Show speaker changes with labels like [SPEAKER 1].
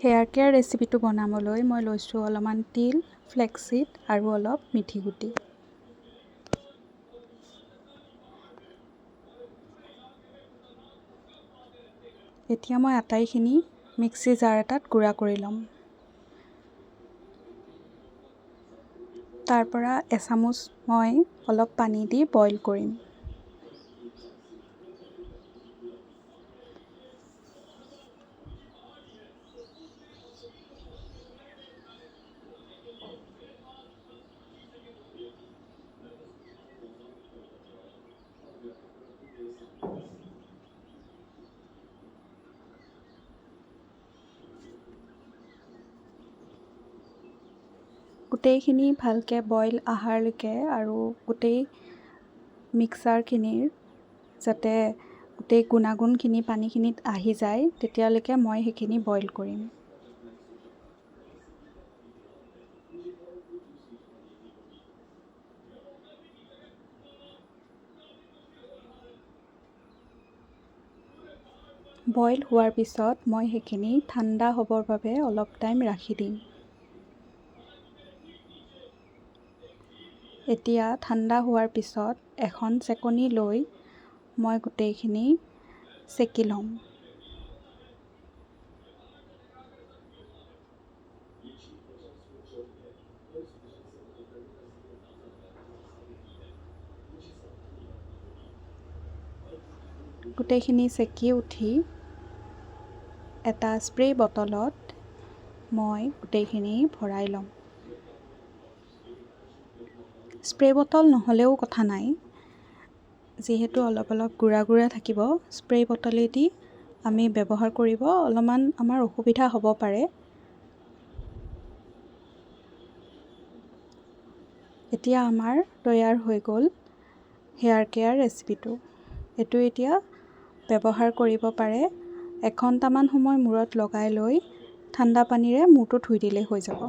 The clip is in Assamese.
[SPEAKER 1] হেয়াৰ কেয়াৰ ৰেচিপিটো বনাবলৈ মই লৈছোঁ অলপমান তিল, ফ্লেক্সিড আৰু অলপ মিঠি গুটি। এতিয়া মই আটাইখিনি মিক্সি জাৰ এটাত গুড়া কৰি ল'ম। তাৰ পৰা এচামুচ মই অলপ পানী দি বইল কৰিম। গোটেইখিনি ভালকৈ বইল আহাৰলৈকে আৰু গোটেই মিক্সাৰখিনিৰ যাতে গোটেই গুণাগুণখিনি পানীখিনিত আহি যায় তেতিয়ালৈকে মই সেইখিনি বইল কৰিম। বইল হোৱাৰ পিছত মই সেইখিনি ঠাণ্ডা হ'বৰ বাবে অলপ টাইম ৰাখি দিম। এতিয়া ঠাণ্ডা হোৱাৰ পিছত এখন চেকনি লৈ মই গোটেইখিনি চেকি ল'ম। গোটেইখিনি চেকি উঠি এটা স্প্ৰে বটলত মই গোটেইখিনি ভৰাই ল'ম। স্প্ৰে বটল নহ'লেও কথা নাই, যিহেতু অলপ অলপ গুড়া গুড়া থাকিব, স্প্ৰে বটলেদি আমি ব্যৱহাৰ কৰিব অলপমান আমাৰ অসুবিধা হ'ব পাৰে। এতিয়া আমাৰ তৈয়াৰ হৈ গ'ল হেয়াৰ কেয়াৰ ৰেচিপিটো। এইটো এতিয়া ব্যৱহাৰ কৰিব পাৰে। 1 ঘণ্টামান সময় মূৰত লগাই লৈ ঠাণ্ডা পানীৰে মূৰটো ধুই দিলেই হৈ যাব।